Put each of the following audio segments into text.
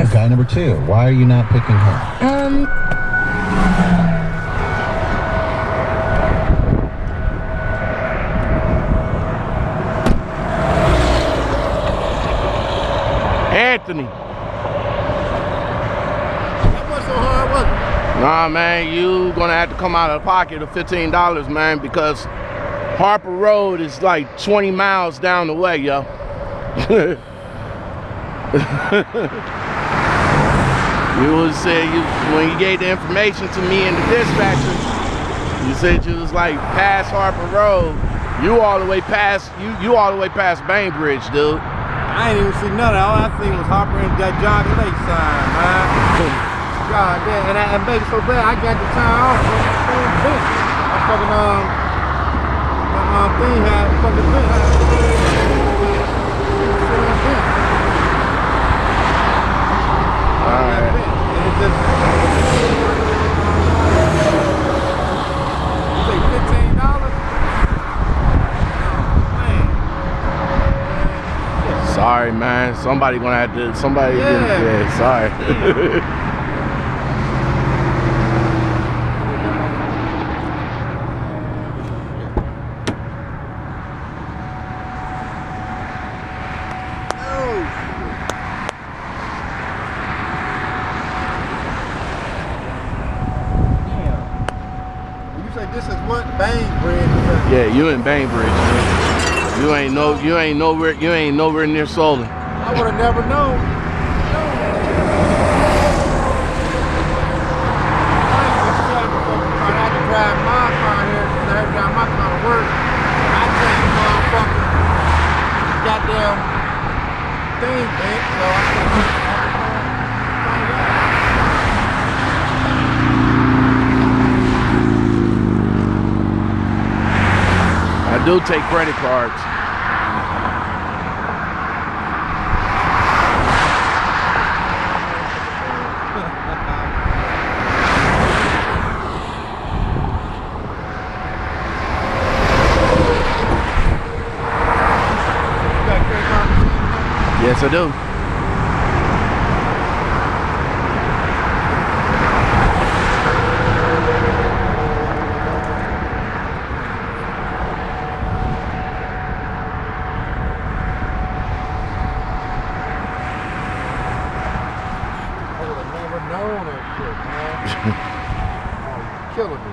Yes. Guy number 2, why are you not picking her? Anthony. That wasn't so hard, was it? Nah, man, you gonna have to come out of the pocket of $15, man, because Harper Road is like 20 miles down the way, yo. You said when you gave the information to me and the dispatcher, you said you was like past Harper Road. You all the way past you all the way past Bainbridge, dude. I ain't even see none of that. All I seen was Harper and that John Lake sign, man. God damn, and baby, so bad I got the time off. I fucking thing had fucking thing. Alright. And it just you say $15? Sorry, man. Somebody gonna have to. Somebody. Yeah. Sorry. This is what Bainbridge. Yeah, you in Bainbridge. Man. You ain't nowhere near Solon. I would have never known. I had to drive my car here. I had to drive my car to work. I changed the motherfucking goddamn thing, man. So I do take credit cards. Yes, I do. killing me.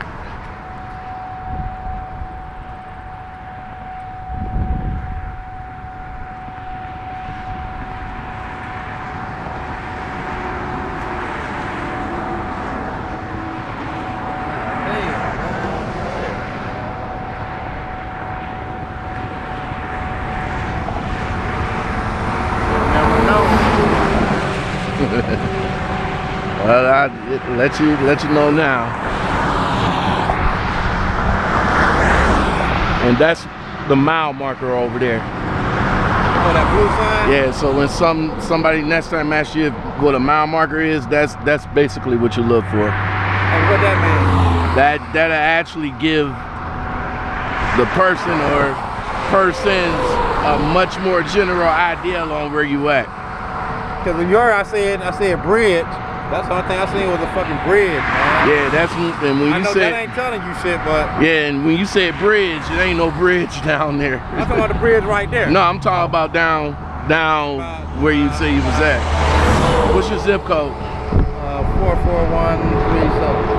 Well, I'll let you know now. And that's the mile marker over there. Oh, that blue sign? Yeah, so when somebody next time asks you what a mile marker is, that's basically what you look for. And what that means? That'll actually give the person or persons a much more general idea on where you at. Because when I said bridge. That's the only thing I seen was a fucking bridge, man. Yeah, that's and when I you know said that ain't telling you shit, but yeah, and when you said bridge, it ain't no bridge down there. I'm talking about the bridge right there. No, I'm talking about down where you say you was at. What's your zip code? 44137.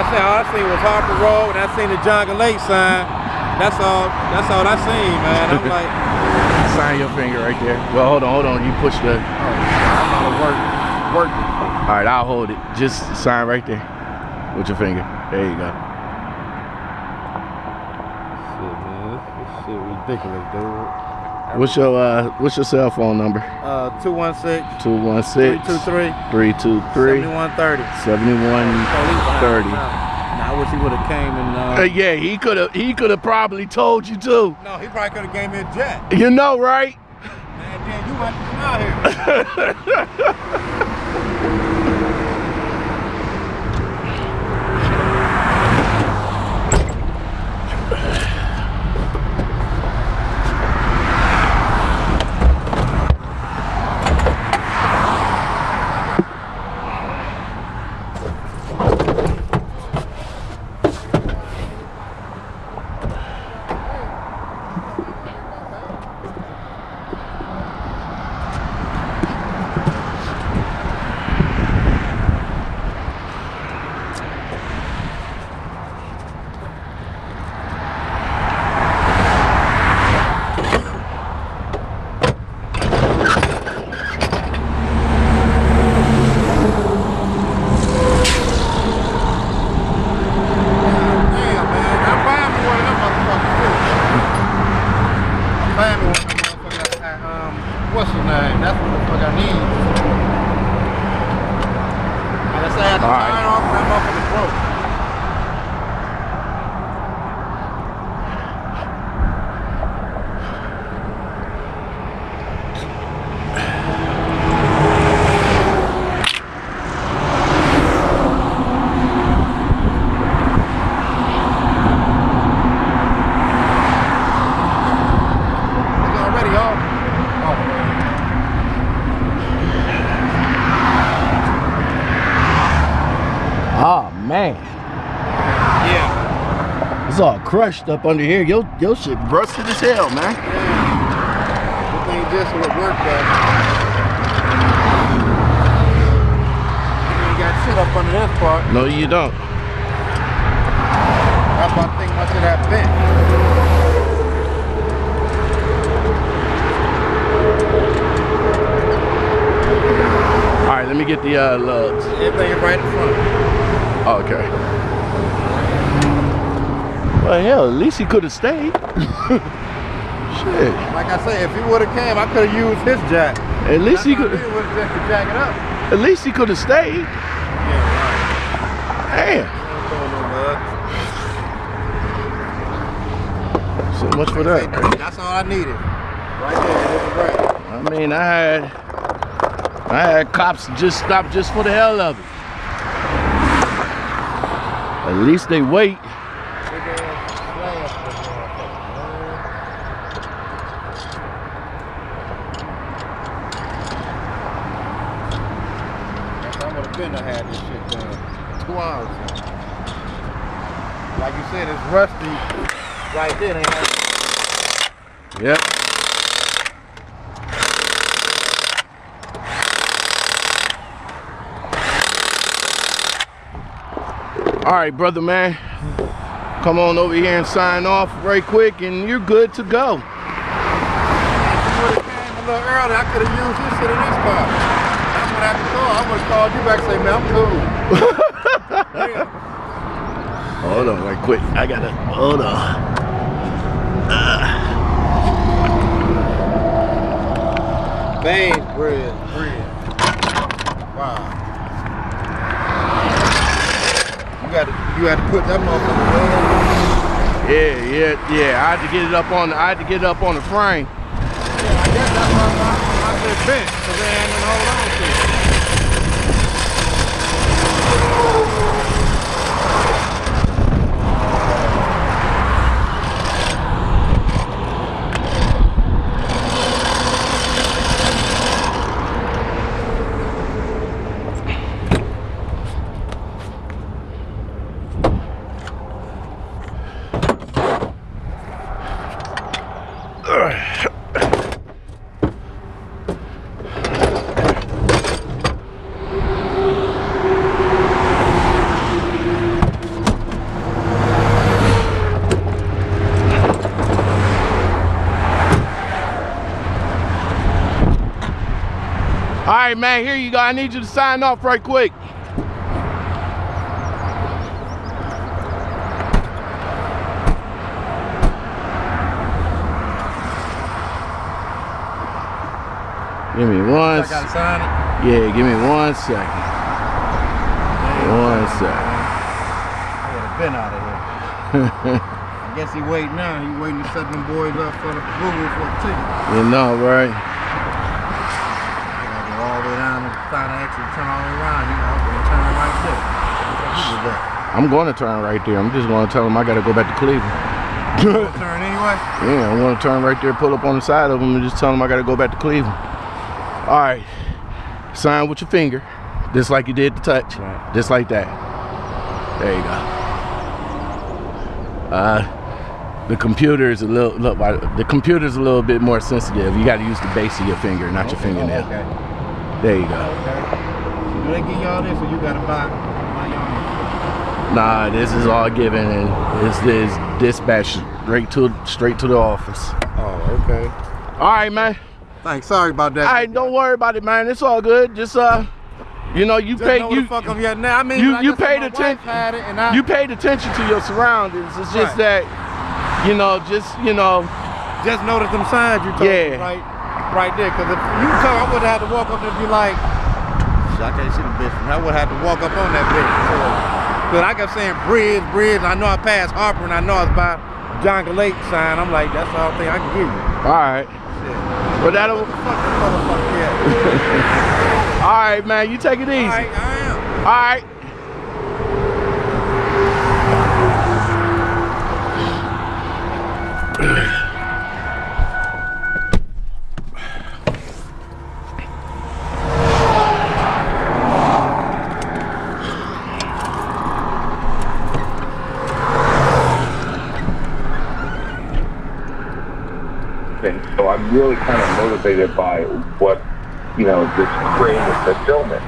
All I seen was Harper Road, and I seen the John Lake sign. That's all I seen, man. I'm like, sign your finger right there. Well, hold on. You push the. I'm gonna work. All right, I'll hold it. Just sign right there with your finger. There you go. Shit, man, this shit ridiculous, dude. What's your cell phone number? 216 323 7130. 7130. I wish he would have came and yeah, he could have probably told you too. No, he probably could have gave me a jet. You know, right? Man, damn, you might come out here. Yeah. It's all crushed up under here. Your shit rusted as hell, man. Yeah. This thing just would work, but you got shit up under this part. No, you don't. That's why I think much of that bent. All right, let me get the lugs. Everything right in front. Okay. Well, hell, at least he could have stayed. Shit. Like I say, if he would have came, I could have used his jack. At least he could. It was just to jack it up. At least he could have stayed. Yeah, Damn. right. So much for that. That's all I needed. Right there, it was right. I mean, I had cops just stop just for the hell of it. At least they wait. I had this shit done 2 hours ago. Like you said, it's rusty right there. Yep. All right, brother, man. Come on over here and sign off right quick, and you're good to go. If you would have came a little early, I could have used this shit in this car. That's what I have to call. I would have called you back and say, man, I'm cool. Hold on right quick. I gotta, hold on. Veins, bread. Wow. You had to put that motherfucker Yeah. I had to get it up on the frame. Yeah, I guess that's why I just bent, because they ain't gonna hold on to it. All right, man, here you go. I need you to sign off right quick. Give me one. I gotta sign it? Yeah, give me 1 second. 1 second. I would have been out of here. I guess he waiting now. He waiting to set them boys up for the Google for a ticket. You know, right? I gotta go all the way down and find an exit, turn all the way around. You know, I'm gonna turn right there. Who was that? I'm going to turn right there. I'm just going to tell him I got to go back to Cleveland. You gonna turn anyway? Yeah, I'm going to turn right there, pull up on the side of him, and just tell him I got to go back to Cleveland. All right, sign with your finger, just like you did the touch, right. Just like that. There you go. The computer's a little bit more sensitive. You got to use the base of your finger, not your fingernail. Okay. There you go. Okay. So do they give y'all this, or you gotta buy your own? Nah, this is all given, and this is dispatched straight to the office. Oh, okay. All right, man. Thanks. Sorry about that. All right, don't worry about it, man. It's all good. Just you know, you paid you paid attention. You paid attention to your surroundings. It's just that, you know, just notice them signs you told me right there. Because if you told, I would have had to walk up there and be like, I can't see the bitch. I would have to walk up on that bitch. Because I kept saying bridge. I know I passed Harper and I know it's by John Lake sign. I'm like, that's the only thing I can give you. All right. But that'll. All right, man. You take it easy. All right, I am. All right. So I'm really kind of motivated by what, you know, this creative fulfillment.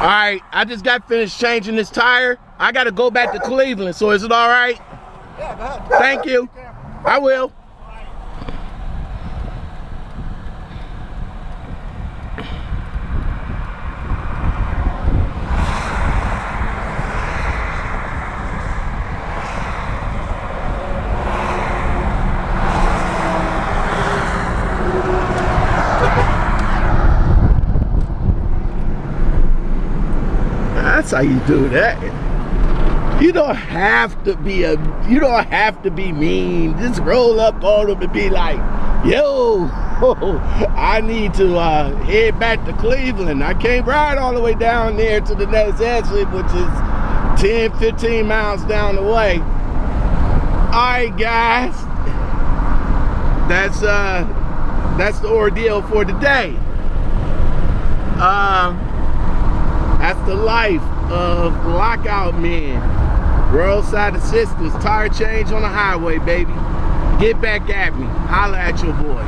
All right, I just got finished changing this tire. I got to go back to Cleveland, so is it all right? Yeah, go ahead. Thank you. I will. That's how you do that. You don't have to be mean. Just roll up on them and be like, yo, I need to head back to Cleveland. I can't ride all the way down there to the next exit, which is 10, 15 miles down the way. All right, guys. That's the ordeal for today. That's the life of lockout men. Roadside assistance, tire change on the highway, baby. Get back at me. Holla at your boy.